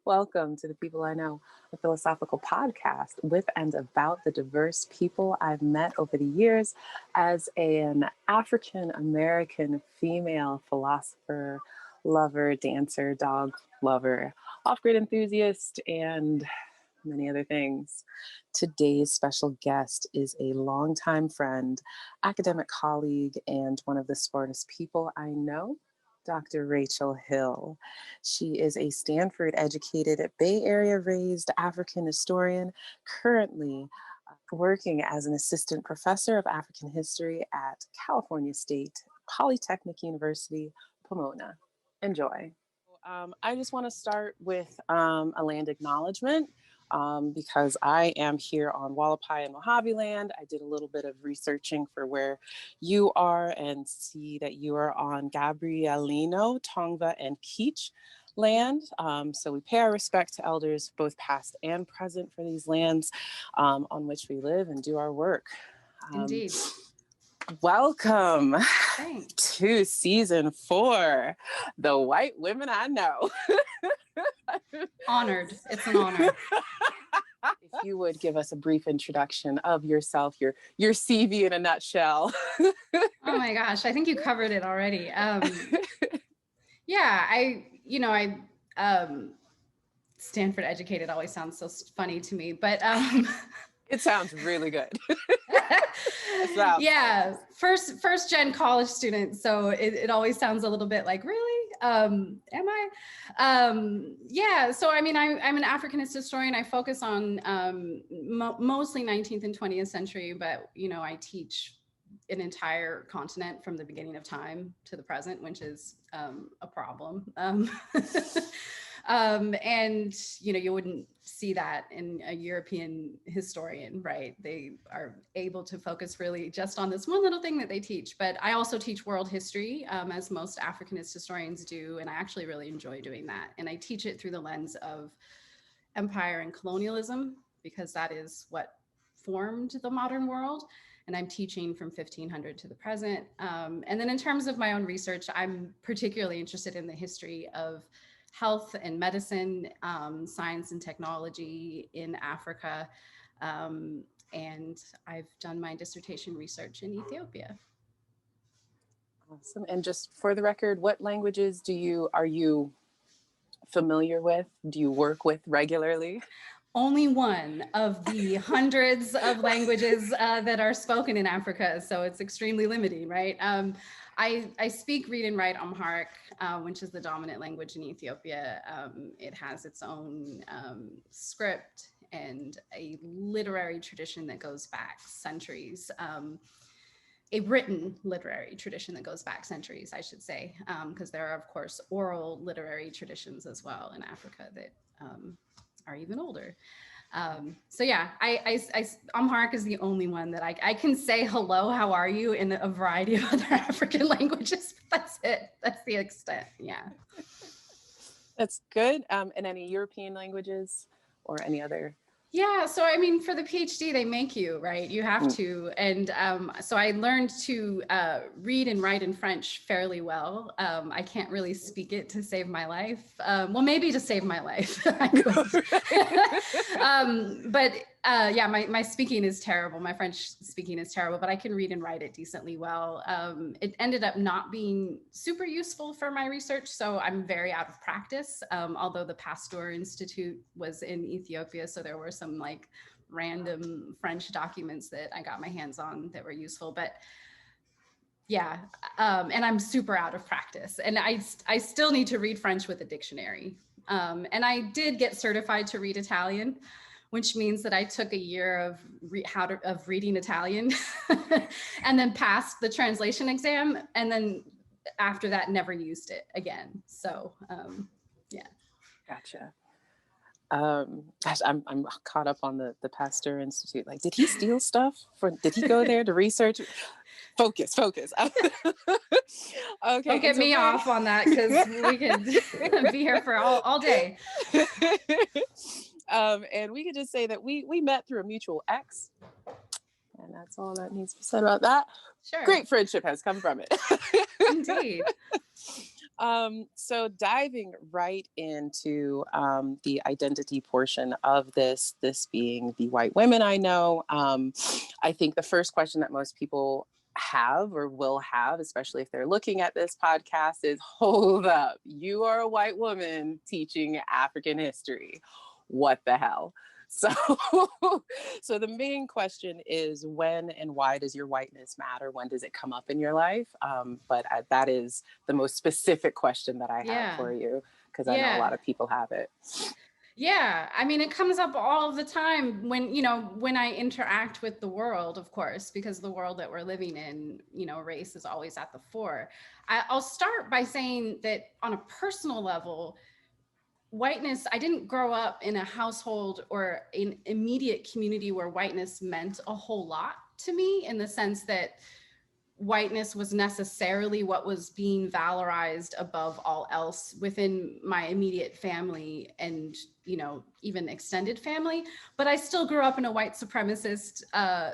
Welcome to the People I Know, a philosophical podcast with and about the diverse people I've met over the years as an African American female philosopher, lover, dancer, dog lover, off-grid enthusiast, and many other things. Today's special guest is a longtime friend, academic colleague, and one of the smartest people I know, Dr. Rachael Hill. She is a Stanford-educated, Bay-Area raised African historian, currently working as an assistant professor of African history at California State Polytechnic University, Pomona. Enjoy. I just want to start with a land acknowledgement. Because I am here on Hualapai and Mojave land. I did a little bit of researching for where you are and see that you are on Gabrielino, Tongva, and Kizh land. So we pay our respect to elders, both past and present, for these lands on which we live and do our work. Indeed. Welcome Thanks. to season 4, The White Women I Know. Honored. It's an honor. If you would give us a brief introduction of yourself, your CV in a nutshell. Oh my gosh, I think you covered it already. Stanford educated always sounds so funny to me, but it sounds really good. Yeah, first gen college student, so it always sounds a little bit like, really? Am I? So I mean, I'm an Africanist historian. I focus on mostly 19th and 20th century, but I teach an entire continent from the beginning of time to the present, which is a problem. And you wouldn't see that in a European historian, right? They are able to focus really just on this one little thing that they teach. But I also teach world history, as most Africanist historians do, and I actually really enjoy doing that. And I teach it through the lens of empire and colonialism, because that is what formed the modern world. And I'm teaching from 1500 to the present. And then in terms of my own research, I'm particularly interested in the history of health and medicine, science and technology in Africa. And I've done my dissertation research in Ethiopia. Awesome. And just for the record, what languages are you familiar with? Do you work with regularly? Only one of the hundreds of languages that are spoken in Africa. So it's extremely limiting, right? I speak, read, and write Amharic, which is the dominant language in Ethiopia. It has its own script and a literary tradition that goes back centuries. A written literary tradition that goes back centuries, I should say, because there are, of course, oral literary traditions as well in Africa that are even older. So yeah, Amharic is the only one that I can say hello, how are you, in a variety of other African languages. But that's it. That's the extent. Yeah. That's good. And any European languages or any other? Yeah, so I mean, for the PhD, they make you, right? You have to. And so I learned to read and write in French fairly well. I can't really speak it to save my life. Well, maybe to save my life. Yeah, my speaking is terrible. My French speaking is terrible, but I can read and write it decently well. It ended up not being super useful for my research, so I'm very out of practice, although the Pasteur Institute was in Ethiopia, so there were some like random French documents that I got my hands on that were useful. But yeah, and I'm super out of practice, and I still need to read French with a dictionary. And I did get certified to read Italian, which means that I took a year of reading Italian and then passed the translation exam. And then after that, never used it again. So, yeah. Gotcha. Gosh, I'm caught up on the Pasteur Institute. Like, did he steal stuff? Did he go there to research? Focus. Okay. Don't get me off on that, because we could be here for all day. And we could just say that we met through a mutual ex, and that's all that needs to be said about that. Sure. Great friendship has come from it. Indeed. So diving right into the identity portion of this being the white women I know, I think the first question that most people have or will have, especially if they're looking at this podcast, is hold up, you are a white woman teaching African history. What the hell? So, so the main question is, when and why does your whiteness matter? When does it come up in your life? But that is the most specific question that I have for you, because I know a lot of people have it. Yeah, I mean, it comes up all the time when, you know, when I interact with the world, of course, because the world that we're living in, you know, race is always at the fore. I'll start by saying that on a personal level, whiteness, I didn't grow up in a household or an immediate community where whiteness meant a whole lot to me, in the sense that whiteness was necessarily what was being valorized above all else within my immediate family and, you know, even extended family. But I still grew up in a white supremacist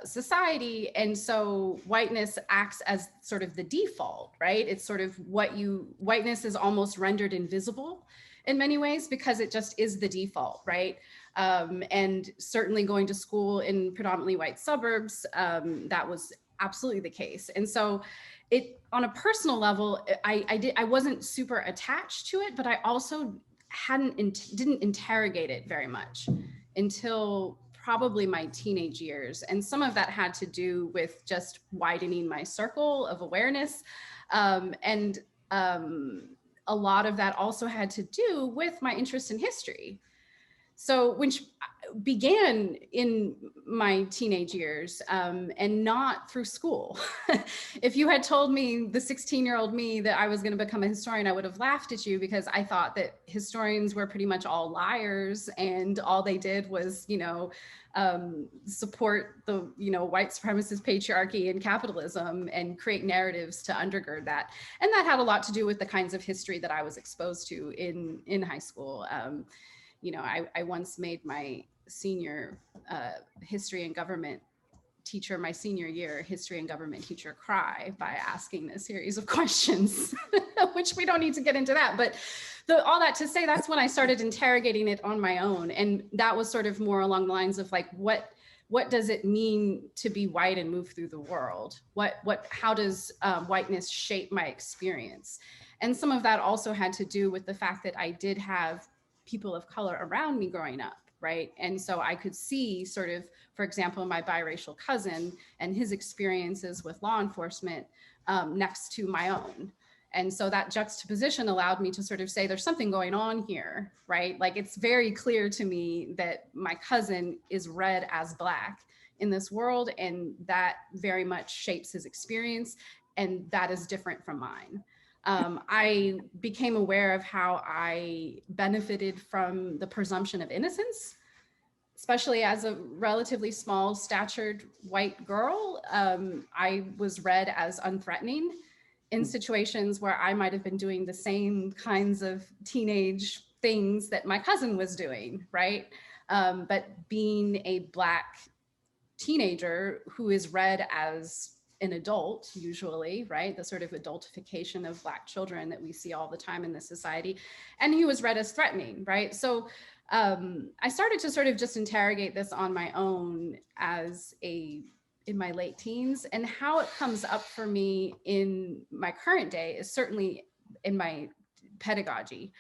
society. And so whiteness acts as sort of the default, right? It's sort of whiteness is almost rendered invisible in many ways because it just is the default, right? And certainly going to school in predominantly white suburbs, that was absolutely the case. And so it, on a personal level, I wasn't super attached to it, but I also didn't interrogate it very much until probably my teenage years. And some of that had to do with just widening my circle of awareness. And a lot of that also had to do with my interest in history. So which began in my teenage years, and not through school. If you had told me, the 16-year-old me, that I was going to become a historian, I would have laughed at you, because I thought that historians were pretty much all liars and all they did was, you know, support the, you know, white supremacist patriarchy and capitalism and create narratives to undergird that. And that had a lot to do with the kinds of history that I was exposed to in high school. You know, I once made my senior history and government teacher, my senior year history and government teacher, cry by asking a series of questions, which we don't need to get into that. But all that to say, that's when I started interrogating it on my own. And that was sort of more along the lines of like, what does it mean to be white and move through the world? How does whiteness shape my experience? And some of that also had to do with the fact that I did have people of color around me growing up, right? And so I could see sort of, for example, my biracial cousin and his experiences with law enforcement next to my own. And so that juxtaposition allowed me to sort of say, there's something going on here, right? Like, it's very clear to me that my cousin is read as Black in this world, and that very much shapes his experience, and that is different from mine. I became aware of how I benefited from the presumption of innocence, especially as a relatively small statured white girl. I was read as unthreatening in situations where I might have been doing the same kinds of teenage things that my cousin was doing, right? But being a Black teenager who is read as an adult, usually, right? The sort of adultification of Black children that we see all the time in this society. And he was read as threatening, right? So I started to sort of just interrogate this on my own in my late teens. And how it comes up for me in my current day is certainly in my pedagogy.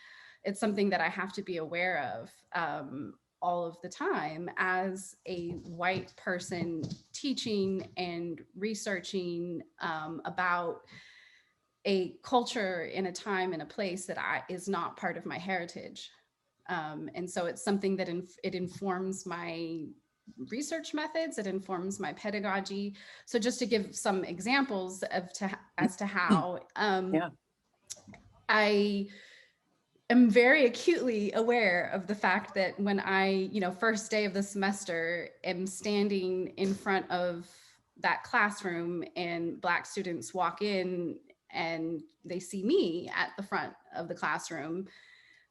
It's something that I have to be aware of all of the time as a white person teaching and researching about a culture in a time and a place that is not part of my heritage. And so it's something that it informs my research methods, it informs my pedagogy. So just to give some examples as to how I am very acutely aware of the fact that when I, first day of the semester, am standing in front of that classroom and Black students walk in and they see me at the front of the classroom,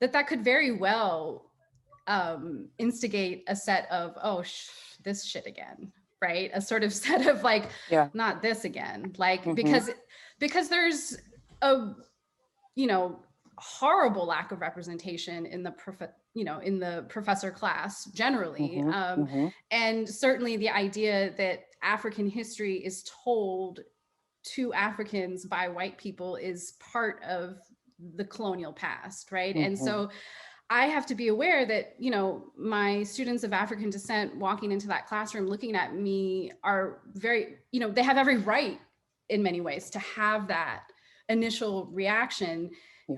that could very well instigate a set of, this shit again, right? A sort of set of like, not this again, like, because there's horrible lack of representation in the in the professor class generally. And certainly the idea that African history is told to Africans by white people is part of the colonial past, right? And so I have to be aware that, my students of African descent walking into that classroom looking at me are very, they have every right in many ways to have that initial reaction.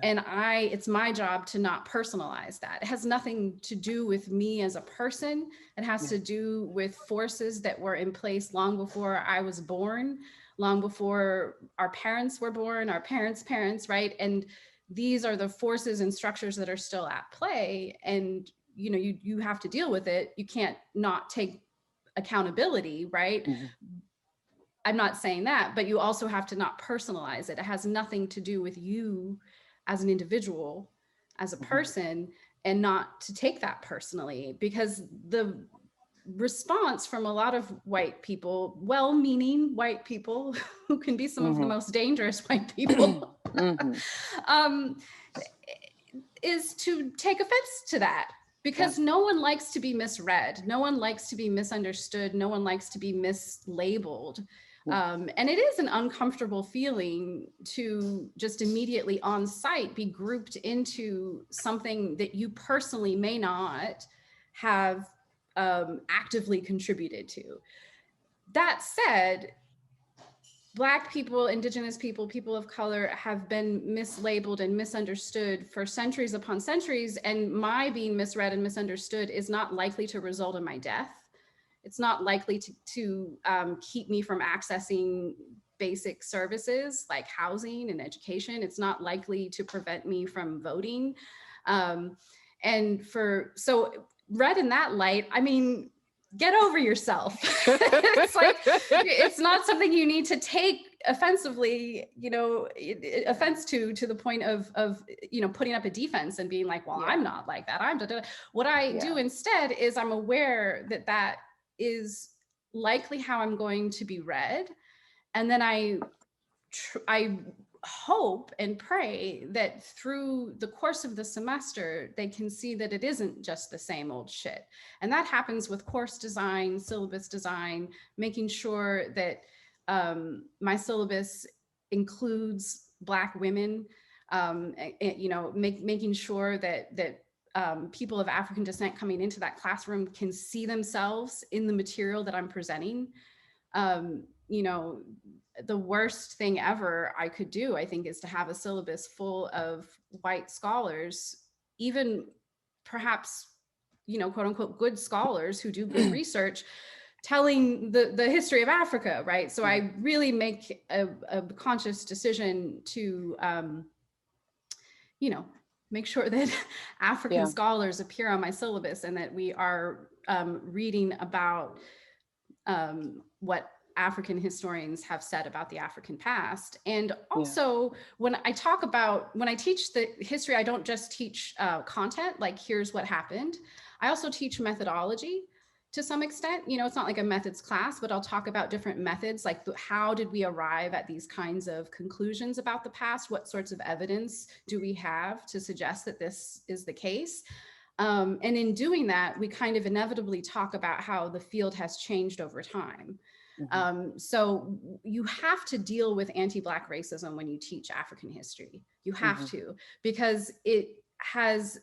And it's my job to not personalize that. It has nothing to do with me as a person. It has to do with forces that were in place long before I was born, long before our parents were born, our parents' parents, right? And these are the forces and structures that are still at play. And, you have to deal with it. You can't not take accountability, right? I'm not saying that, but you also have to not personalize it. It has nothing to do with you as an individual, as a person, and not to take that personally, because the response from a lot of white people, well-meaning white people who can be some of the most dangerous white people, is to take offense to that, because no one likes to be misread. No one likes to be misunderstood. No one likes to be mislabeled. And it is an uncomfortable feeling to just immediately on site be grouped into something that you personally may not have actively contributed to. That said, Black people, Indigenous people, people of color have been mislabeled and misunderstood for centuries upon centuries, and my being misread and misunderstood is not likely to result in my death. It's not likely to keep me from accessing basic services like housing and education. It's not likely to prevent me from voting. So read in that light, I mean, get over yourself. It's like, it's not something you need to take offensively, offense to the point of putting up a defense and being like, well, I'm not like that. I'm da-da-da. What I do instead is I'm aware that that is likely how I'm going to be read. And then I hope and pray that through the course of the semester, they can see that it isn't just the same old shit. And that happens with course design, syllabus design, making sure that my syllabus includes Black women, making sure that people of African descent coming into that classroom can see themselves in the material that I'm presenting. The worst thing ever I could do, I think, is to have a syllabus full of white scholars, even perhaps, quote unquote, good scholars who do good research, telling the history of Africa, right? So I really make a conscious decision to, make sure that African scholars appear on my syllabus and that we are reading about what African historians have said about the African past. And also when I teach the history, I don't just teach content, like here's what happened. I also teach methodology to some extent. It's not like a methods class, but I'll talk about different methods, like how did we arrive at these kinds of conclusions about the past? What sorts of evidence do we have to suggest that this is the case? And in doing that, we kind of inevitably talk about how the field has changed over time. So you have to deal with anti-Black racism when you teach African history. You have to, because it has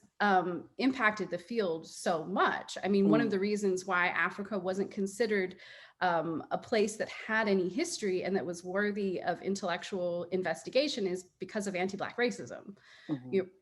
impacted the field so much. I mean, one of the reasons why Africa wasn't considered a place that had any history and that was worthy of intellectual investigation is because of anti-Black racism.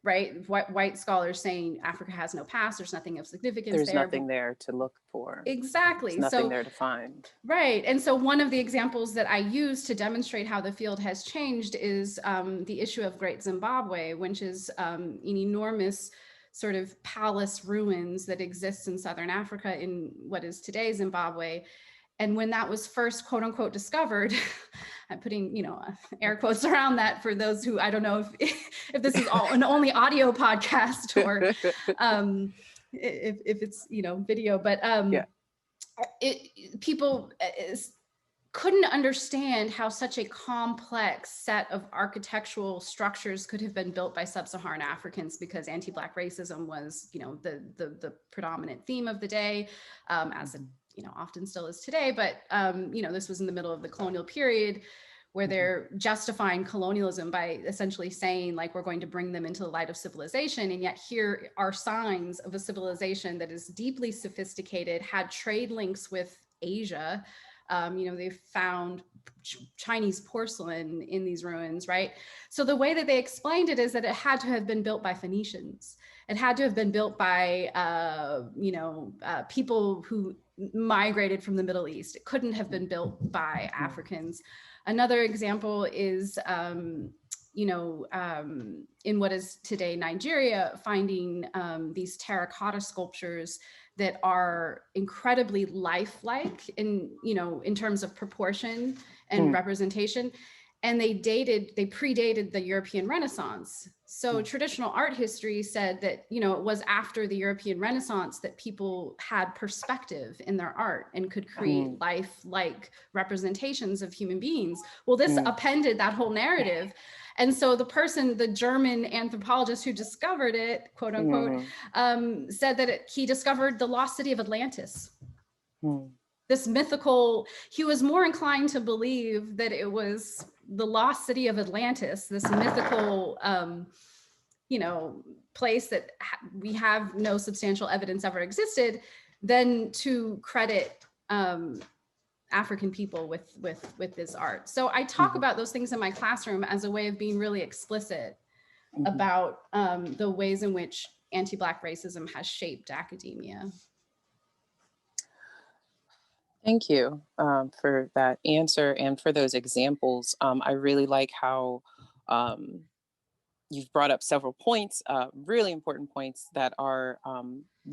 Right? White scholars saying Africa has no past, there's nothing of significance there. There's nothing there to look for. Exactly. There's nothing there to find. Right. And so one of the examples that I use to demonstrate how the field has changed is the issue of Great Zimbabwe, which is an enormous sort of palace ruins that exists in Southern Africa in what is today Zimbabwe. And when that was first, quote unquote, discovered, I'm putting, air quotes around that for those who, I don't know if this is an only audio podcast or if it's, video, but people couldn't understand how such a complex set of architectural structures could have been built by sub-Saharan Africans, because anti-Black racism was, the predominant theme of the day, as it, often still is today. But, this was in the middle of the colonial period, where they're justifying colonialism by essentially saying, like, we're going to bring them into the light of civilization. And yet here are signs of a civilization that is deeply sophisticated, had trade links with Asia. They found Chinese porcelain in these ruins, right? So the way that they explained it is that it had to have been built by Phoenicians. It had to have been built by, people who migrated from the Middle East. It couldn't have been built by Africans. Another example is, in what is today Nigeria, finding these terracotta sculptures that are incredibly lifelike in terms of proportion and representation. And they predated the European Renaissance. So traditional art history said that, it was after the European Renaissance that people had perspective in their art and could create lifelike representations of human beings. Well, this appended that whole narrative. And so the German anthropologist who discovered it, quote unquote, said that he discovered the lost city of Atlantis. This mythical, he was more inclined to believe that it was the lost city of Atlantis, this mythical, place that we have no substantial evidence ever existed, than to credit African people with this art. So I talk about those things in my classroom as a way of being really explicit about the ways in which anti-Black racism has shaped academia. Thank you for that answer and for those examples. I really like how you've brought up several points, really important points that are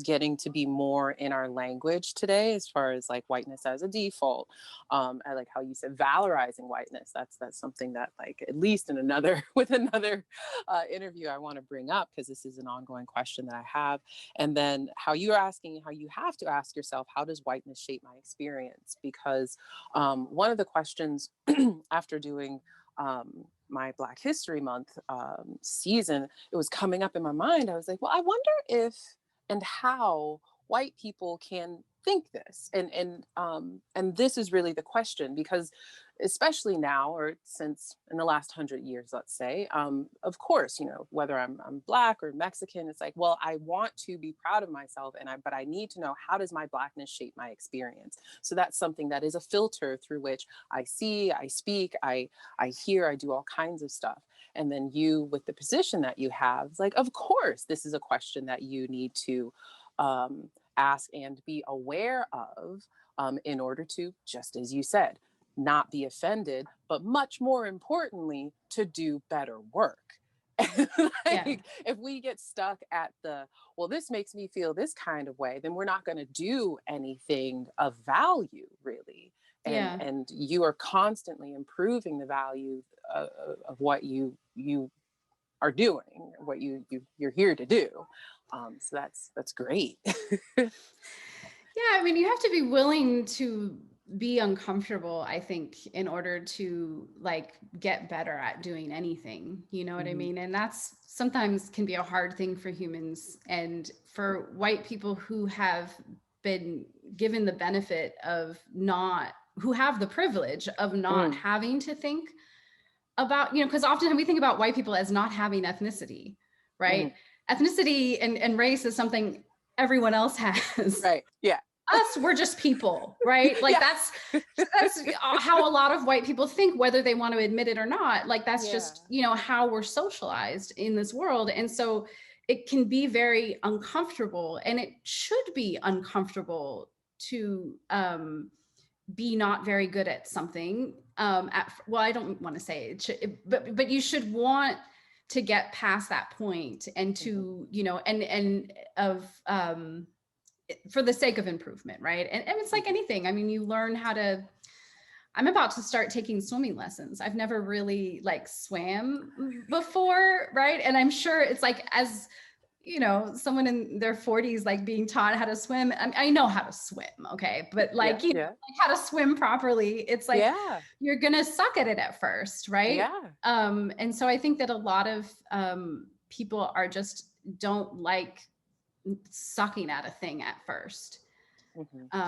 getting to be more in our language today, as far as like whiteness as a default. I like how you said valorizing whiteness. That's something that, like, at least in another interview I want to bring up, because this is an ongoing question that I have. And then how you're asking, how you have to ask yourself, how does whiteness shape my experience? Because one of the questions after doing my Black History Month season, it was coming up in my mind. I was like, well, I wonder if and how white people can think this, and this is really the question, because especially now, or since in the last 100 years, let's say, of course, whether I'm Black or Mexican, it's like, well, I want to be proud of myself, but I need to know, how does my Blackness shape my experience? So that's something that is a filter through which I see, I speak, I hear, I do all kinds of stuff. And then you, with the position that you have, it's like, of course, this is a question that you need to ask and be aware of in order to, just as you said, not be offended, but much more importantly, to do better work. If we get stuck at well, this makes me feel this kind of way, then we're not going to do anything of value, really. And you are constantly improving the value of what you are doing, what you're here to do. So that's great. Yeah, I mean, you have to be willing to be uncomfortable, I think, in order to get better at doing anything, you know what I mean? And that's sometimes can be a hard thing for humans, and for white people who have been given the benefit of who have the privilege of not having to think about, because often we think about white people as not having ethnicity, right? Ethnicity and race is something everyone else has. Right. Yeah. Us, we're just people, right? That's how a lot of white people think, whether they want to admit it or not. That's just, how we're socialized in this world. And so it can be very uncomfortable, and it should be uncomfortable to be not very good at something. Well, I don't want to say it, but you should want to get past that point and to, for the sake of improvement, right? And it's like anything. I mean, you learn how to, I'm about to start taking swimming lessons. I've never really swam before, right? And I'm sure it's as you know, someone in their 40s, like being taught how to swim. I know how to swim. Okay. But like, you know, like how to swim properly. It's like, you're going to suck at it at first. Right. And so I think that a lot of people are just don't like sucking at a thing at first.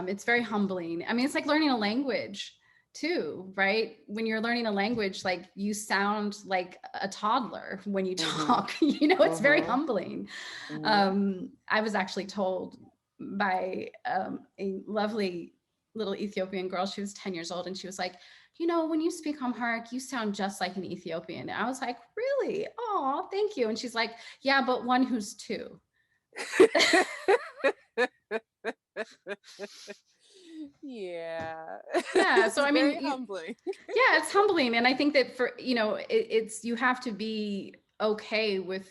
It's very humbling. I mean, it's like learning a language too, right? When you're learning a language, like you sound like a toddler when you talk, you know, it's very humbling. I was actually told by a lovely little Ethiopian girl, she was 10 years old, and she was like, you know, when you speak Amharic, you sound just like an Ethiopian. And I was like, really? Oh, thank you. And she's like, yeah, but one who's two. Yeah. So I mean, humbling. Yeah, it's humbling. And I think that for, you know, it's, you have to be okay with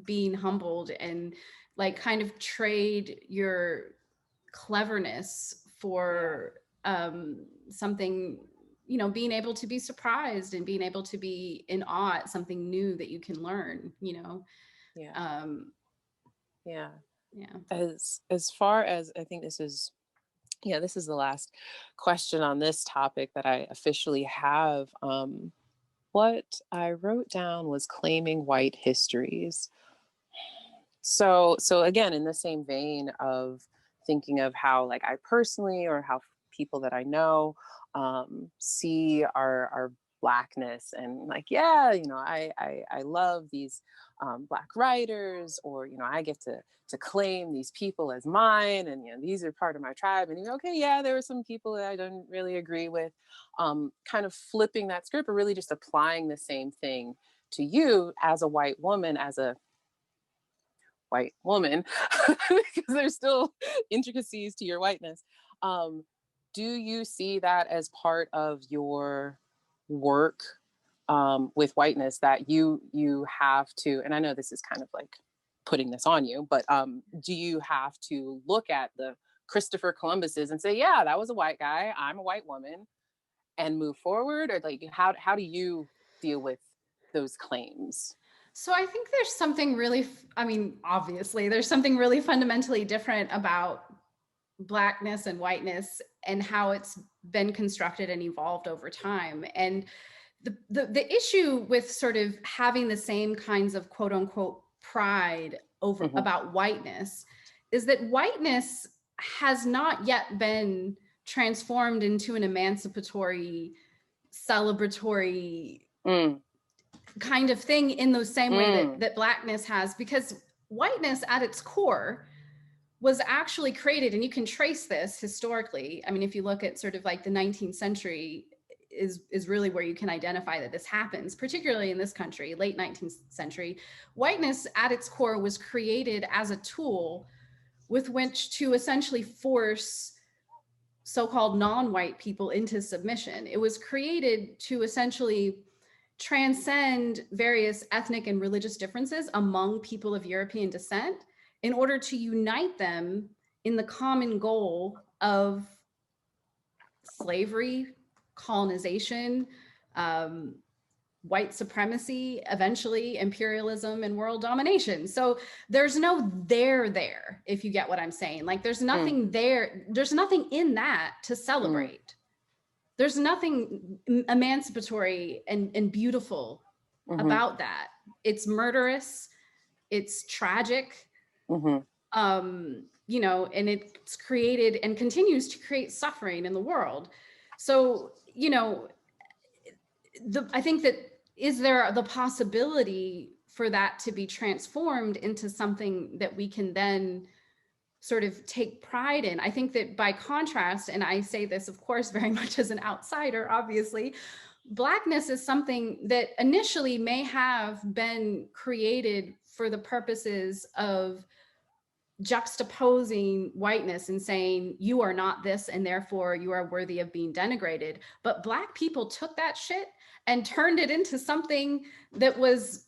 being humbled and like kind of trade your cleverness for something, you know, being able to be surprised and being able to be in awe at something new that you can learn, you know? As far as, I think this is the last question on this topic that I officially have. What I wrote down was claiming white histories. So again, in the same vein of thinking of how, like, I personally, or how people that I know see our Blackness, and like, you know, I love these Black writers, or, you know, I get to claim these people as mine, and, you know, these are part of my tribe, and, okay, there were some people that I don't really agree with, kind of flipping that script, or really just applying the same thing to you as a white woman, because there's still intricacies to your whiteness. Do you see that as part of your work with whiteness, that you have to, and I know this is kind of like putting this on you, but do you have to look at the Christopher Columbuses and say, yeah, that was a white guy, I'm a white woman, and move forward? Or like, how do you deal with those claims? So I think there's something really, I mean, obviously there's something really fundamentally different about Blackness and whiteness and how it's been constructed and evolved over time. And the issue with sort of having the same kinds of quote unquote pride over about whiteness is that whiteness has not yet been transformed into an emancipatory, celebratory kind of thing in the same way that Blackness has, because whiteness at its core was actually created, and you can trace this historically. I mean, if you look at sort of like the 19th century is really where you can identify that this happens, particularly in this country, late 19th century. Whiteness at its core was created as a tool with which to essentially force so-called non-white people into submission. It was created to essentially transcend various ethnic and religious differences among people of European descent in order to unite them in the common goal of slavery, colonization, white supremacy, eventually imperialism and world domination. So there's no there, if you get what I'm saying. Like there's nothing there, there's nothing in that to celebrate. There's nothing emancipatory and beautiful about that. It's murderous, it's tragic, you know, and it's created and continues to create suffering in the world. So, you know, I think that, is there the possibility for that to be transformed into something that we can then sort of take pride in? I think that by contrast, and I say this, of course, very much as an outsider, obviously, Blackness is something that initially may have been created for the purposes of juxtaposing whiteness and saying, you are not this, and therefore you are worthy of being denigrated. But Black people took that shit and turned it into something that was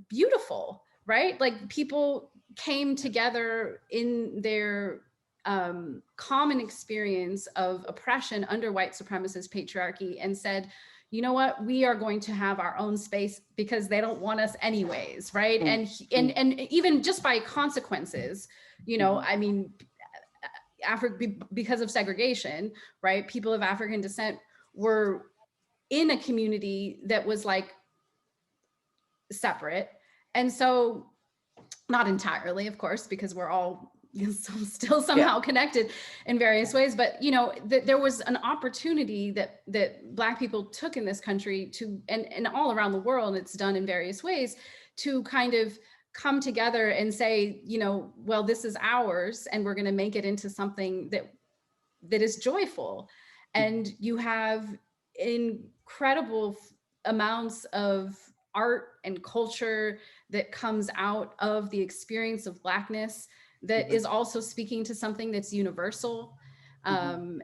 beautiful, right? Like people came together in their common experience of oppression under white supremacist patriarchy and said, you know what, we are going to have our own space because they don't want us anyways, right? And even just by consequences, you know, I mean, because of segregation, right? People of African descent were in a community that was like separate. And so, not entirely, of course, because we're all still somehow connected in various ways, but you know, there was an opportunity that Black people took in this country to, and all around the world, it's done in various ways, to kind of come together and say, you know, well, this is ours, and we're going to make it into something that is joyful. And you have incredible amounts of art and culture that comes out of the experience of Blackness that is also speaking to something that's universal, and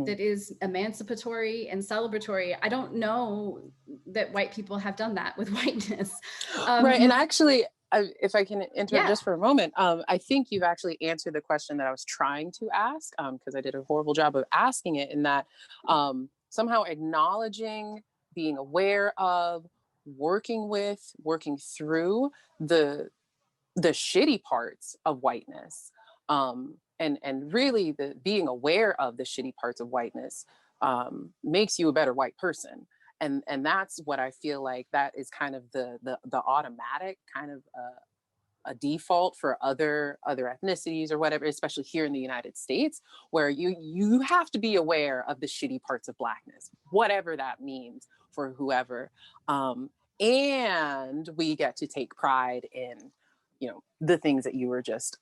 that is emancipatory and celebratory. I don't know that white people have done that with whiteness. Right, and actually, if I can interrupt just for a moment, I think you've actually answered the question that I was trying to ask, because I did a horrible job of asking it, in that somehow acknowledging, being aware of, working through the shitty parts of whiteness, and really the being aware of the shitty parts of whiteness makes you a better white person. And that's what I feel like that is kind of the automatic kind of a default for other ethnicities or whatever, especially here in the United States, where you have to be aware of the shitty parts of Blackness, whatever that means for whoever. And we get to take pride in, you know, the things that you were just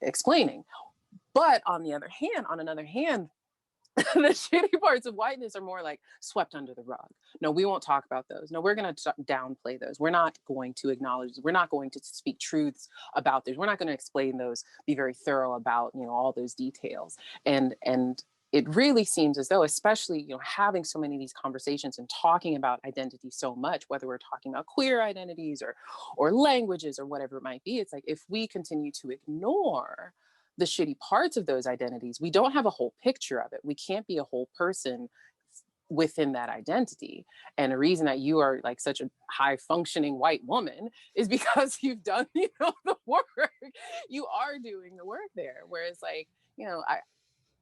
explaining. But on another hand, the shitty parts of whiteness are more like swept under the rug. No, we won't talk about those. No, we're going to downplay those. We're not going to acknowledge, we're not going to speak truths about those. We're not going to explain those, be very thorough about, you know, all those details. And it really seems as though, especially, you know, having so many of these conversations and talking about identity so much, whether we're talking about queer identities or languages or whatever it might be, it's like, if we continue to ignore the shitty parts of those identities, we don't have a whole picture of it. We can't be a whole person within that identity. And the reason that you are like such a high functioning white woman is because you've done, you know, the work. You are doing the work there. Whereas, like, you know,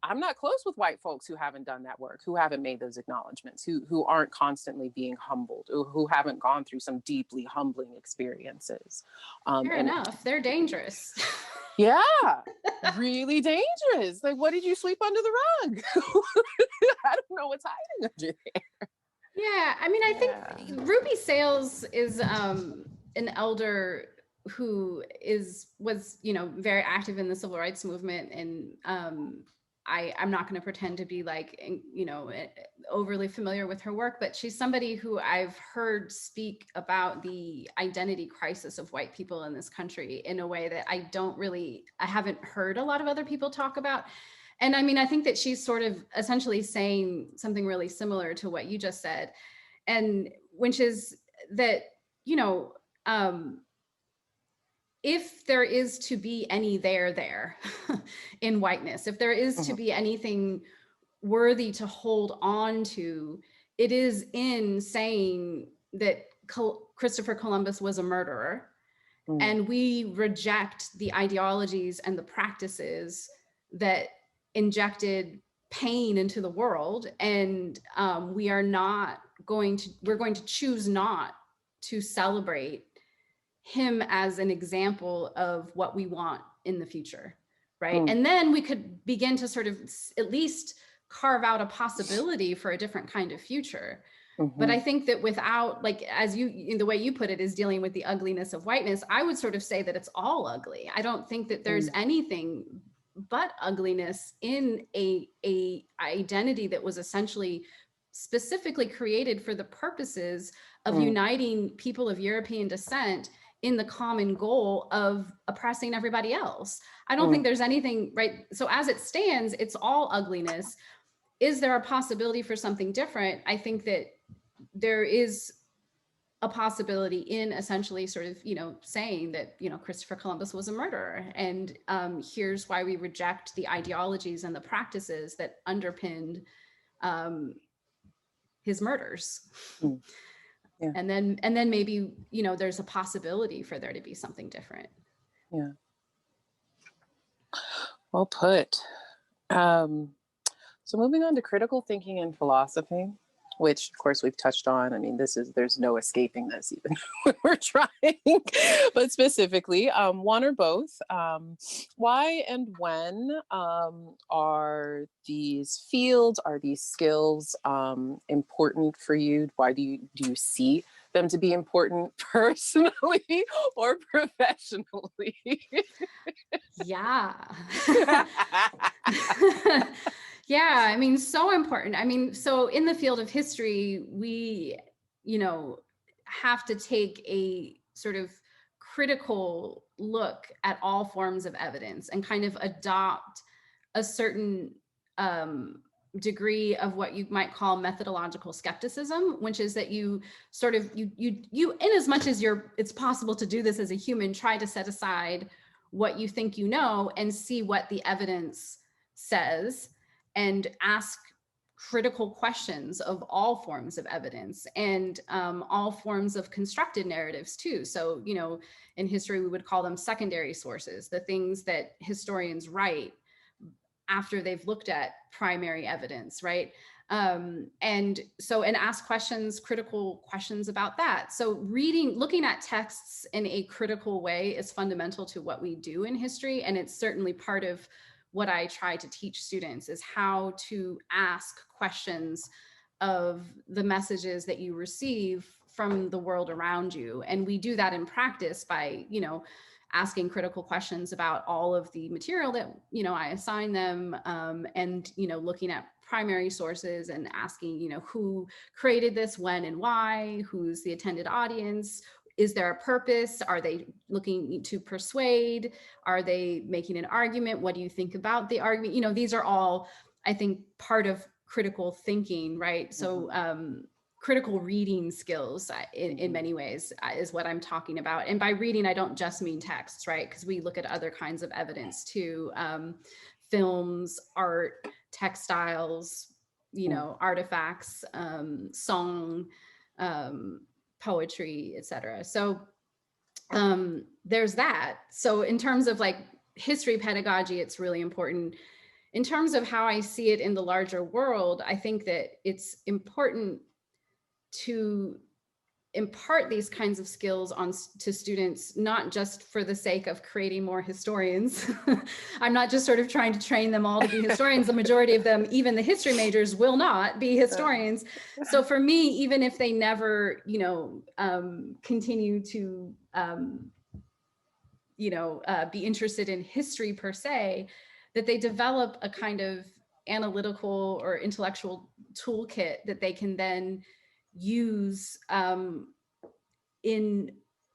I'm not close with white folks who haven't done that work, who haven't made those acknowledgments, who aren't constantly being humbled, or who haven't gone through some deeply humbling experiences. Fair enough. They're dangerous. Yeah, really dangerous. Like, what did you sweep under the rug? I don't know what's hiding under there. Yeah, I mean, I think Ruby Sales is an elder who was, you know, very active in the civil rights movement, and I'm not going to pretend to be like, you know, overly familiar with her work, but she's somebody who I've heard speak about the identity crisis of white people in this country in a way that I haven't heard a lot of other people talk about. And I mean, I think that she's sort of essentially saying something really similar to what you just said, and which is that, you know, if there is to be any there in whiteness, if there is to be anything worthy to hold on to, it is in saying that Christopher Columbus was a murderer, and we reject the ideologies and the practices that injected pain into the world, and we're going to choose not to celebrate him as an example of what we want in the future, right? And then we could begin to sort of at least carve out a possibility for a different kind of future. But I think that without, like, as you, the way you put it, is dealing with the ugliness of whiteness, I would sort of say that it's all ugly. I don't think that there's anything but ugliness in a identity that was essentially specifically created for the purposes of uniting people of European descent in the common goal of oppressing everybody else. I don't think there's anything, right? So as it stands, it's all ugliness. Is there a possibility for something different? I think that there is a possibility in essentially sort of, you know, saying that, you know, Christopher Columbus was a murderer, and here's why we reject the ideologies and the practices that underpinned his murders. Mm. Yeah. And then maybe, you know, there's a possibility for there to be something different. Yeah. Well put. So moving on to critical thinking and philosophy, which of course we've touched on. I mean, there's no escaping this even when we're trying, but specifically, one or both, why and when are these fields, are these skills important for you? Why do you see them to be important personally or professionally? Yeah. Yeah, I mean, so important. I mean, so in the field of history, we, you know, have to take a sort of critical look at all forms of evidence and kind of adopt a certain degree of what you might call methodological skepticism, which is that you sort of, you in as much as it's possible to do this as a human, try to set aside what you think you know and see what the evidence says, and ask critical questions of all forms of evidence and all forms of constructed narratives too. So, you know, in history, we would call them secondary sources, the things that historians write after they've looked at primary evidence, right? And ask questions, critical questions about that. So looking at texts in a critical way is fundamental to what we do in history. And it's certainly part of what I try to teach students, is how to ask questions of the messages that you receive from the world around you. And we do that in practice by, you know, asking critical questions about all of the material that, you know, I assign them, and, you know, looking at primary sources and asking, you know, who created this, when and why, who's the attended audience, is there a purpose, are they looking to persuade, are they making an argument, what do you think about the argument? You know, these are all, I think, part of critical thinking, right? So critical reading skills in many ways is what I'm talking about. And by reading, I don't just mean texts, right? Because we look at other kinds of evidence too, films, art, textiles, you know, artifacts, song, poetry, etc. So there's that. So in terms of like history pedagogy, it's really important. In terms of how I see it in the larger world, I think that it's important to impart these kinds of skills to students, not just for the sake of creating more historians. I'm not just sort of trying to train them all to be historians. The majority of them, even the history majors, will not be historians. So for me, even if they never, you know, continue to, you know, be interested in history per se, that they develop a kind of analytical or intellectual toolkit that they can then use in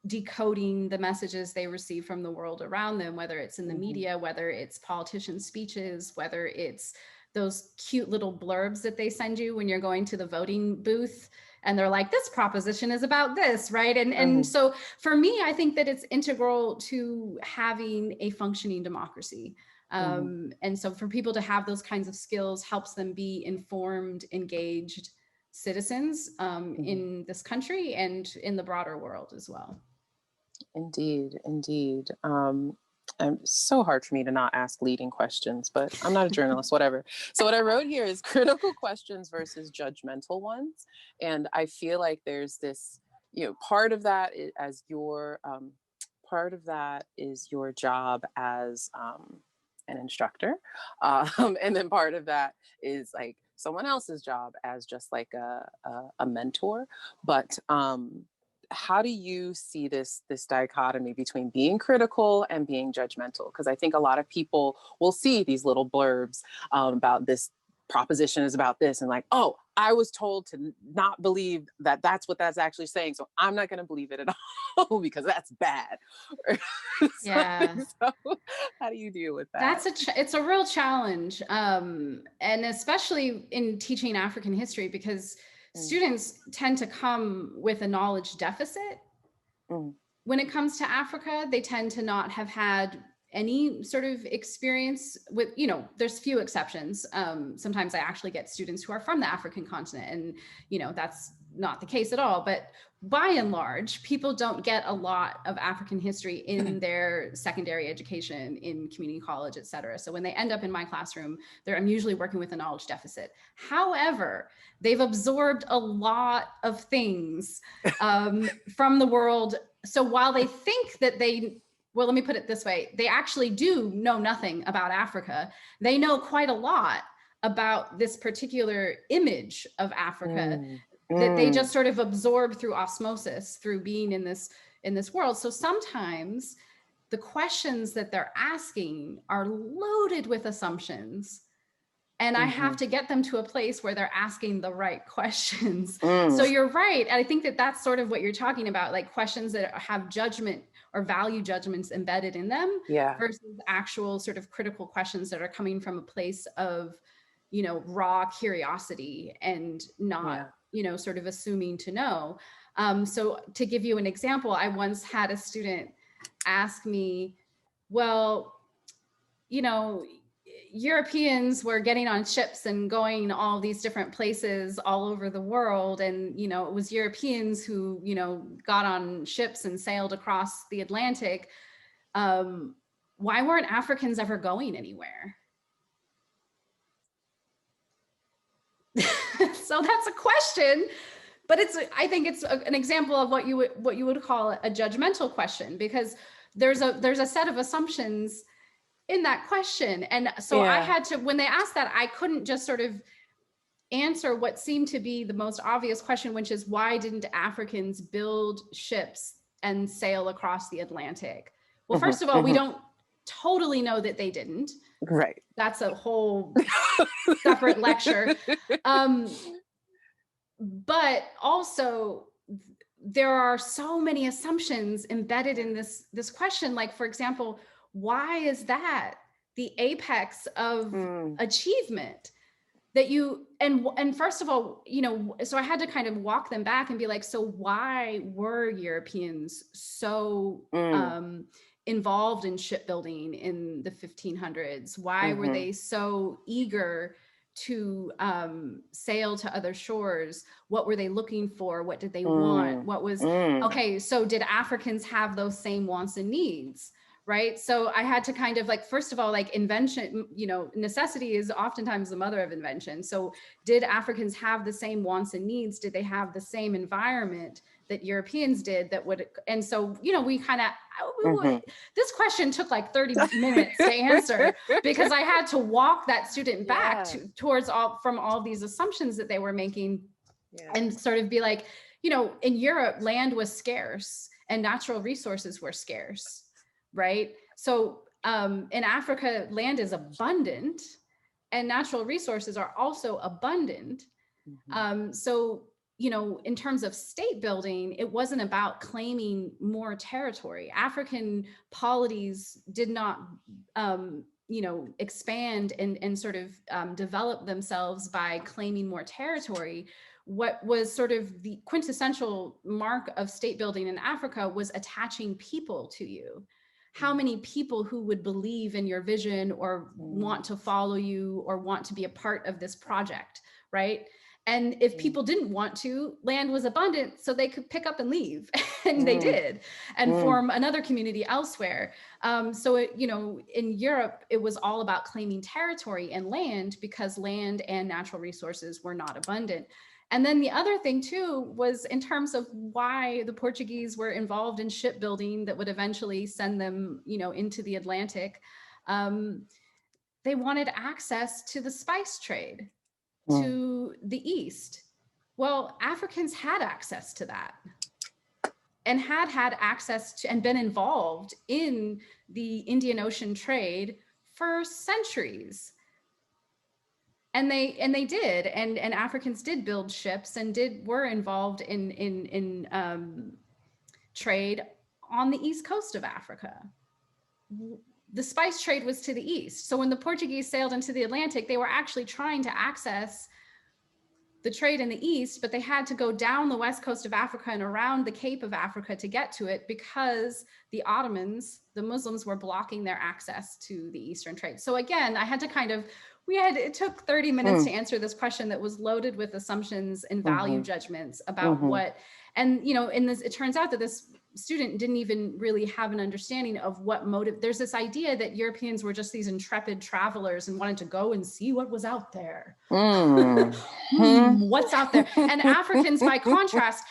decoding the messages they receive from the world around them, whether it's in the media, whether it's politicians' speeches, whether it's those cute little blurbs that they send you when you're going to the voting booth and they're like, this proposition is about this, right? And so for me, I think that it's integral to having a functioning democracy. And so for people to have those kinds of skills helps them be informed, engaged citizens in this country and in the broader world as well. Indeed, indeed. It's so hard for me to not ask leading questions, but I'm not a journalist, whatever. So what I wrote here is critical questions versus judgmental ones. And I feel like there's this, you know, part of that is your job as an instructor. And then part of that is like someone else's job as just like a mentor. But how do you see this dichotomy between being critical and being judgmental? Because I think a lot of people will see these little blurbs about this proposition is about this, and like, oh, I was told to not believe that that's what that's actually saying, so I'm not going to believe it at all because that's bad. Yeah. So how do you deal with that? It's a real challenge, and especially in teaching African history, because students tend to come with a knowledge deficit. When it comes to Africa, they tend to not have had any sort of experience with, you know, there's few exceptions. Sometimes I actually get students who are from the African continent, and, you know, that's not the case at all. But by and large, people don't get a lot of African history in their secondary education, in community college, et cetera. So when they end up in my classroom, I'm usually working with a knowledge deficit. However, they've absorbed a lot of things from the world. So while they think that well, let me put it this way, they actually do know nothing about Africa. They know quite a lot about this particular image of Africa that they just sort of absorb through osmosis, through being in this world. So sometimes the questions that they're asking are loaded with assumptions, and I have to get them to a place where they're asking the right questions. So you're right. And I think that that's sort of what you're talking about, like questions that have judgment or value judgments embedded in them, versus actual sort of critical questions that are coming from a place of, you know, raw curiosity and not, you know, sort of assuming to know. So to give you an example, I once had a student ask me, well, you know, Europeans were getting on ships and going all these different places all over the world. And, you know, it was Europeans who, you know, got on ships and sailed across the Atlantic. Why weren't Africans ever going anywhere? So that's a question, but I think it's an example of what you would call a judgmental question, because there's a set of assumptions in that question. And so I had to, when they asked that, I couldn't just sort of answer what seemed to be the most obvious question, which is, why didn't Africans build ships and sail across the Atlantic? Well, first of all, we don't totally know that they didn't. Right. That's a whole separate lecture. But also, there are so many assumptions embedded in this question. Like, for example, why is that the apex of achievement that you, and first of all, you know, so I had to kind of walk them back and be like, so why were Europeans so involved in shipbuilding in the 1500s? Why were they so eager to sail to other shores? What were they looking for? What did they want? What was, okay, so did Africans have those same wants and needs? Right. So I had to kind of like, first of all, like invention, you know, necessity is oftentimes the mother of invention. So did Africans have the same wants and needs? Did they have the same environment that Europeans did that would, and so, you know, we kind of, this question took like 30 minutes to answer, because I had to walk that student back towards from all these assumptions that they were making, and sort of be like, you know, in Europe, land was scarce and natural resources were scarce. Right. So in Africa, land is abundant and natural resources are also abundant. So, you know, in terms of state building, it wasn't about claiming more territory. African polities did not, you know, expand and sort of develop themselves by claiming more territory. What was sort of the quintessential mark of state building in Africa was attaching people to you. How many people who would believe in your vision or want to follow you or want to be a part of this project, right? And if people didn't want to, land was abundant, so they could pick up and leave, and they did, and form another community elsewhere. So, you know, in Europe, it was all about claiming territory and land, because land and natural resources were not abundant. And then the other thing too was in terms of why the Portuguese were involved in shipbuilding that would eventually send them, you know, into the Atlantic. They wanted access to the spice trade, to the East. Well, Africans had access to that, and had access to and been involved in the Indian Ocean trade for centuries. And they did, and Africans did build ships and were involved in trade on the east coast of Africa. The spice trade was to the east. So when the Portuguese sailed into the Atlantic, they were actually trying to access the trade in the East, but they had to go down the west coast of Africa and around the Cape of Africa to get to it because the Ottomans, the Muslims, were blocking their access to the Eastern trade. So again, I had to kind of, it took 30 minutes to answer this question that was loaded with assumptions and value judgments about what, and in this, it turns out that this student didn't even really have an understanding of what motive. There's this idea that Europeans were just these intrepid travelers and wanted to go and see what was out there. What's out there? And Africans, by contrast,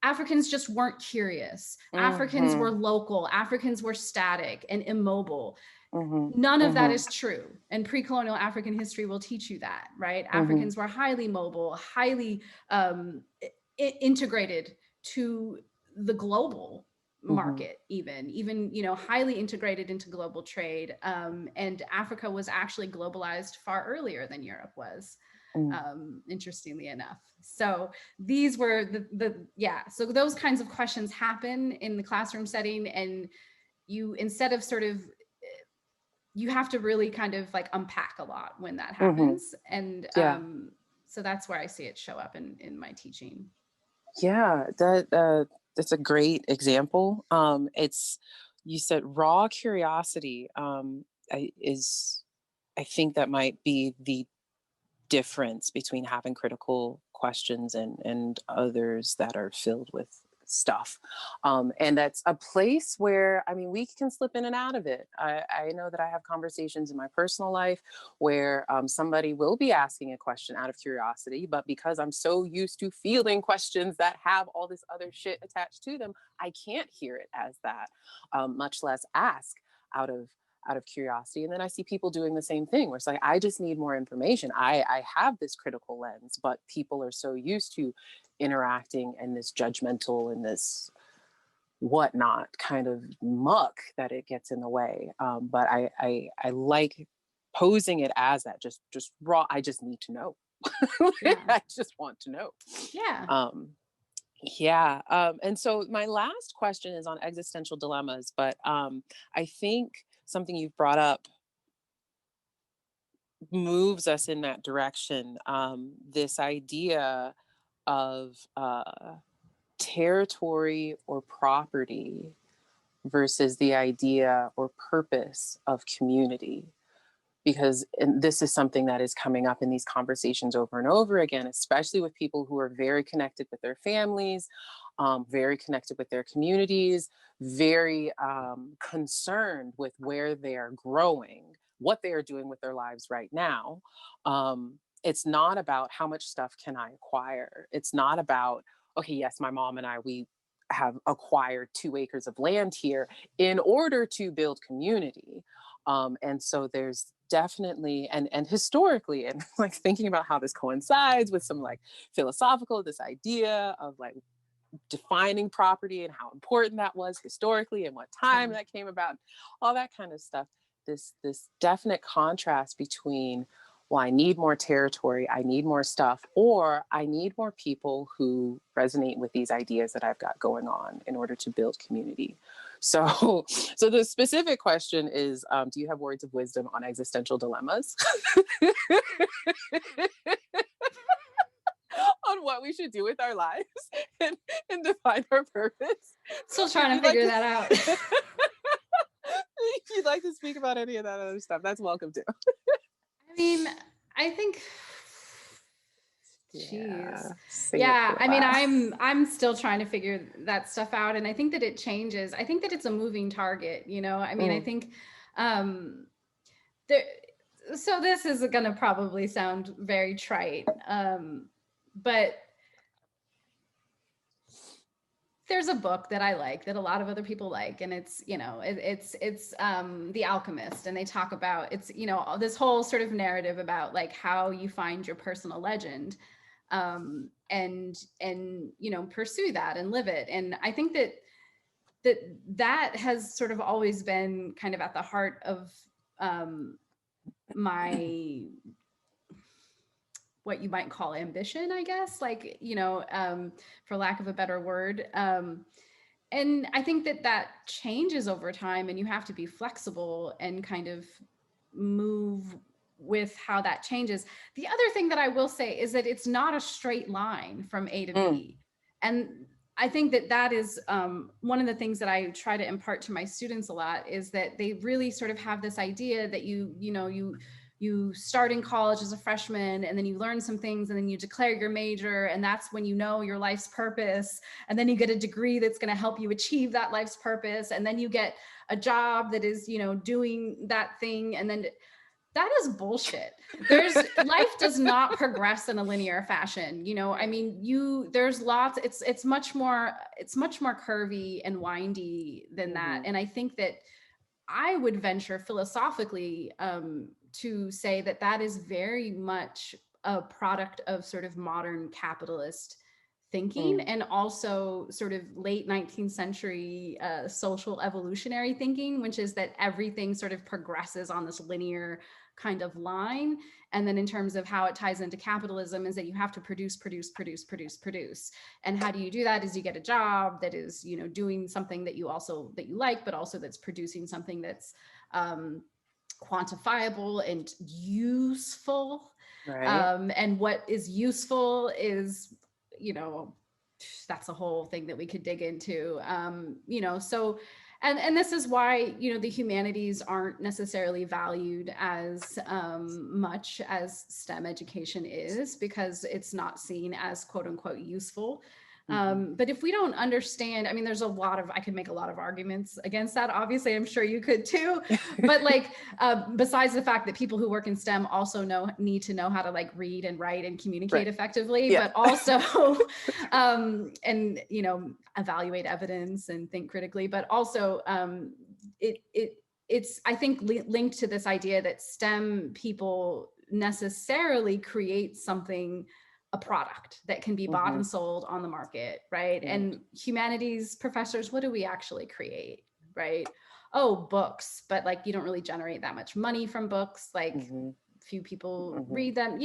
Africans just weren't curious. Africans were local. Africans were static and immobile. None of that is true. And pre-colonial African history will teach you that, right? Africans were highly mobile, highly integrated to the global market, even highly integrated into global trade. And Africa was actually globalized far earlier than Europe was, interestingly enough. So these were so those kinds of questions happen in the classroom setting, and you, instead of sort of, you have to really kind of like unpack a lot when that happens. And so that's where I see it show up in my teaching. Yeah, that's a great example. You said raw curiosity I think that might be the difference between having critical questions and others that are filled with stuff. And that's a place where, I mean, we can slip in and out of it. I know that I have conversations in my personal life where somebody will be asking a question out of curiosity, but because I'm so used to fielding questions that have all this other shit attached to them, I can't hear it as that, much less ask out of curiosity. And then I see people doing the same thing where it's like, I just need more information. I have this critical lens, but people are so used to interacting in this judgmental and this whatnot kind of muck that it gets in the way. But I like posing it as that, just raw. I just need to know. I just want to know. And so my last question is on existential dilemmas, but I think something you've brought up moves us in that direction. This idea of territory or property versus the idea or purpose of community. Because this is something that is coming up in these conversations over and over again, especially with people who are very connected with their families, very connected with their communities, very concerned with where they are growing, what they are doing with their lives right now. It's not about how much stuff can I acquire. It's not about, okay, yes, my mom and I, we have acquired 2 acres of land here in order to build community. And so there's definitely, and historically, and like thinking about how this coincides with some like philosophical, this idea of like defining property and how important that was historically and what time that came about, all that kind of stuff. This definite contrast between, well, I need more territory, I need more stuff, or I need more people who resonate with these ideas that I've got going on in order to build community. So the specific question is, do you have words of wisdom on existential dilemmas? On what we should do with our lives and define our purpose. Still trying to figure that out. If you'd like to speak about any of that other stuff, that's welcome too. I mean, I think, I mean, I'm still trying to figure that stuff out. And I think that it changes. I think that it's a moving target, I mean, I think, so this is going to probably sound very trite, but there's a book that I like that a lot of other people like, and it's, it's The Alchemist, and they talk about, it's, this whole sort of narrative about like how you find your personal legend, and pursue that and live it. And I think that has sort of always been kind of at the heart of my, what you might call ambition, I guess, like, for lack of a better word. And I think that changes over time, and you have to be flexible and kind of move with how that changes. The other thing that I will say is that it's not a straight line from A to B. And I think that that is one of the things that I try to impart to my students a lot, is that they really sort of have this idea that you start in college as a freshman, and then you learn some things, and then you declare your major, and that's when you know your life's purpose. And then you get a degree that's going to help you achieve that life's purpose. And then you get a job that is, doing that thing. And then that is bullshit. Life does not progress in a linear fashion. There's lots, it's much more curvy and windy than that. And I think that I would venture philosophically to say that that is very much a product of sort of modern capitalist thinking, and also sort of late 19th century social evolutionary thinking, which is that everything sort of progresses on this linear kind of line. And then in terms of how it ties into capitalism is that you have to produce. And how do you do that? Is you get a job that is, doing something that you like, but also that's producing something that's quantifiable and useful. Right. And what is useful is, that's a whole thing that we could dig into. So and this is why, the humanities aren't necessarily valued as much as STEM education is, because it's not seen as quote unquote useful. But if we don't understand, there's I could make a lot of arguments against that. Obviously, I'm sure you could too. But besides the fact that people who work in STEM also need to know how to read and write and communicate effectively, but also, and, evaluate evidence and think critically, but also it's, I think, linked to this idea that STEM people necessarily create a product that can be bought and sold on the market, right? And humanities professors, what do we actually create, right? Oh, books, but you don't really generate that much money from books. Few people read them.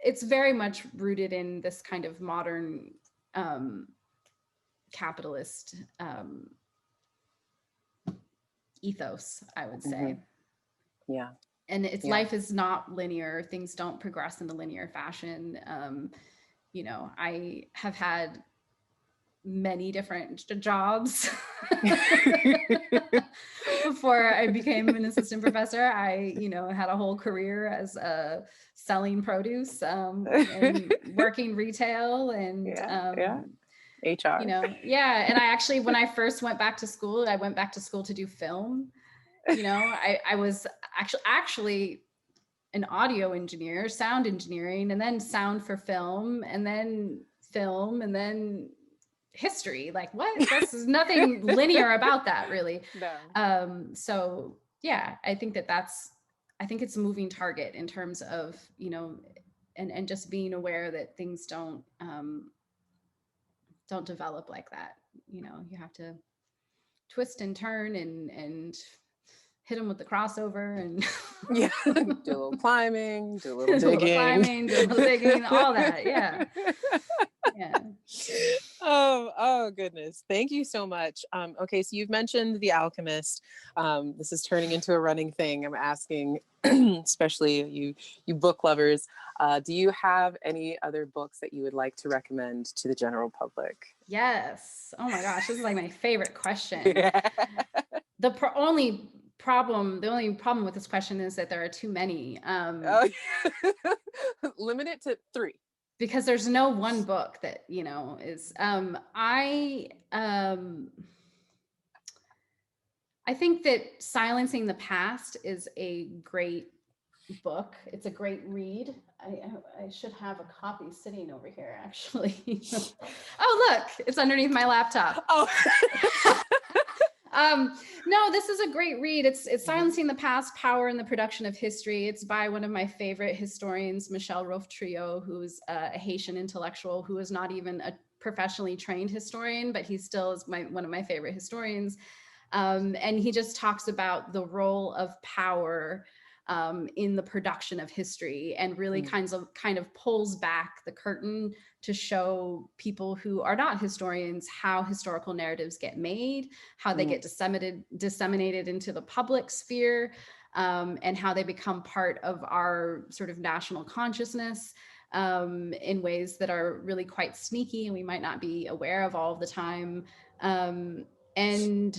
It's very much rooted in this kind of modern capitalist ethos, I would say. Yeah. And life is not linear. Things don't progress in a linear fashion. I have had many different jobs before I became an assistant professor. I, had a whole career as selling produce and working retail and HR. And I actually, when I first went back to school, to do film. I was actually an audio engineer, sound engineering, and then sound for film, and then history. What? There's nothing linear about that, really. No. So yeah, I think I think it's a moving target in terms of, and just being aware that things don't develop like that. You have to twist and turn and hit them with the crossover and do a little climbing, do a little digging, all that. Yeah. Oh goodness. Thank you so much. Okay, so you've mentioned The Alchemist. This is turning into a running thing. I'm asking, especially you book lovers, do you have any other books that you would like to recommend to the general public? Yes. Oh my gosh, this is my favorite question. The only problem with this question is that there are too many. Limit it to 3. Because there's no one book that, is, I think that Silencing the Past is a great book. It's a great read. I should have a copy sitting over here, actually. Oh, look, it's underneath my laptop. Oh. No, this is a great read. It's Silencing the Past, Power in the Production of History. It's by one of my favorite historians, Michel Rolph, who's a Haitian intellectual who is not even a professionally trained historian, but he still is one of my favorite historians. And he just talks about the role of power in the production of history, and really kind of pulls back the curtain to show people who are not historians how historical narratives get made, how they get disseminated into the public sphere, and how they become part of our sort of national consciousness in ways that are really quite sneaky and we might not be aware of all the time. And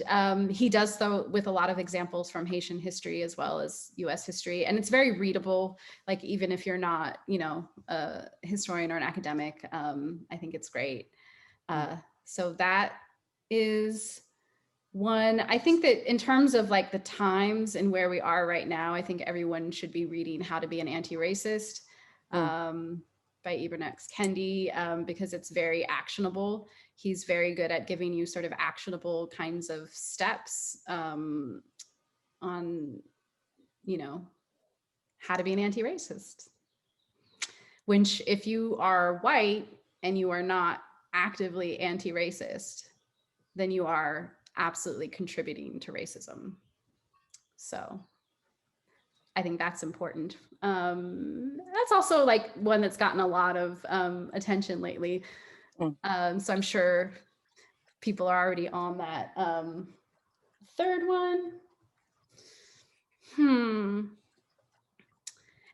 he does so with a lot of examples from Haitian history as well as US history. And it's very readable, like even if you're not, a historian or an academic, I think it's great. So that is one. I think that in terms of like the times and where we are right now, I think everyone should be reading How to Be an Anti-Racist by Ibram X. Kendi, because it's very actionable. He's very good at giving you sort of actionable kinds of steps on, how to be an anti-racist. Which if you are white and you are not actively anti-racist, then you are absolutely contributing to racism. So I think that's important. That's also like one that's gotten a lot of attention lately. So I'm sure people are already on that. Third one.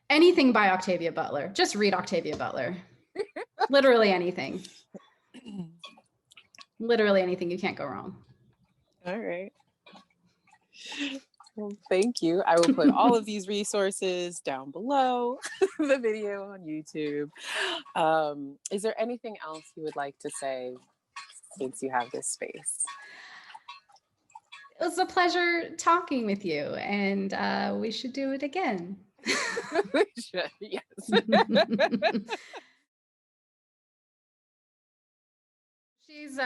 Anything by Octavia Butler. Just read Octavia Butler. Literally anything. Literally anything. You can't go wrong. All right. Well, thank you. I will put all of these resources down below the video on YouTube. Is there anything else you would like to say since you have this space? It was a pleasure talking with you, and we should do it again. We should, yes. She's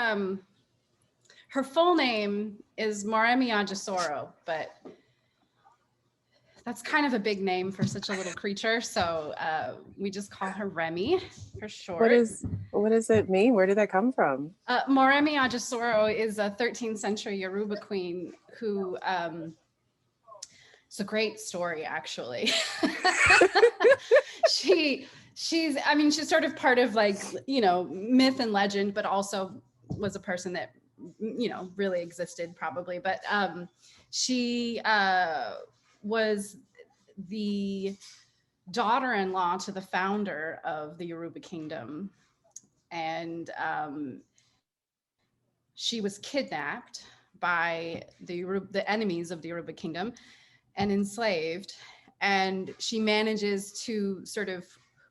her full name is Moremi Ajasoro, but that's kind of a big name for such a little creature, so we just call her Remy for short. What does it mean? Where did that come from? Moremi Ajasoro is a 13th century Yoruba queen who it's a great story, actually. she's sort of part of like, myth and legend, but also was a person that, really existed probably. But she was the daughter-in-law to the founder of the Yoruba kingdom. And she was kidnapped by the enemies of the Yoruba kingdom and enslaved, and she manages to sort of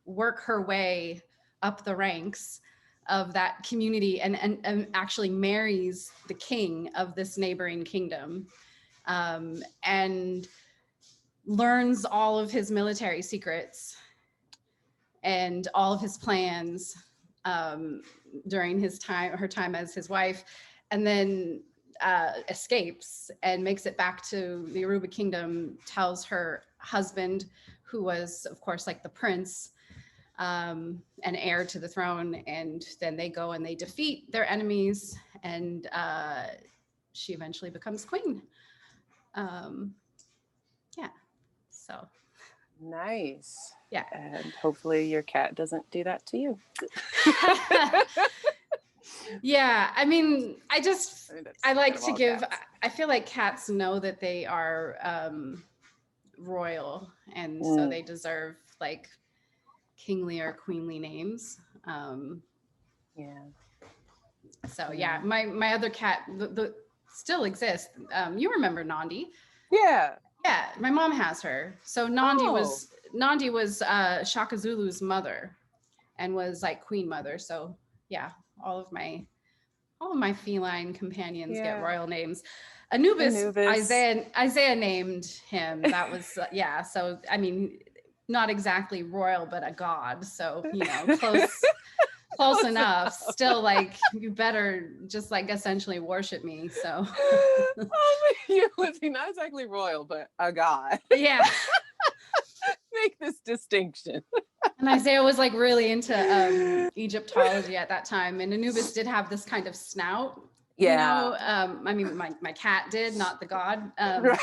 work her way up the ranks of that community and actually marries the king of this neighboring kingdom, and learns all of his military secrets and all of his plans during her time as his wife, and then escapes and makes it back to the Yoruba kingdom, tells her husband, who was of course like the prince, an heir to the throne, and then they go and they defeat their enemies, and she eventually becomes queen. So nice. Yeah. And hopefully your cat doesn't do that to you. Yeah, I like to give, I feel like cats know that they are royal, and so they deserve like kingly or queenly names. So yeah, my other cat still exists. You remember Nandi? Yeah. Yeah, my mom has her. So Nandi was Shaka Zulu's mother, and was like queen mother. So yeah, all of my feline companions get royal names. Anubis. Isaiah named him. That was so not exactly royal, but a god. So close enough. Still, like, you better just like essentially worship me. So not exactly royal, but a god. Yeah. Make this distinction. And Isaiah was like really into Egyptology at that time, and Anubis did have this kind of snout. Yeah. My cat did, not the god. Right.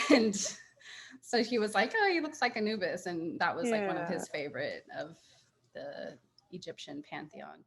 And so he was like, oh, he looks like Anubis, and that was like one of his favorite of the Egyptian pantheon.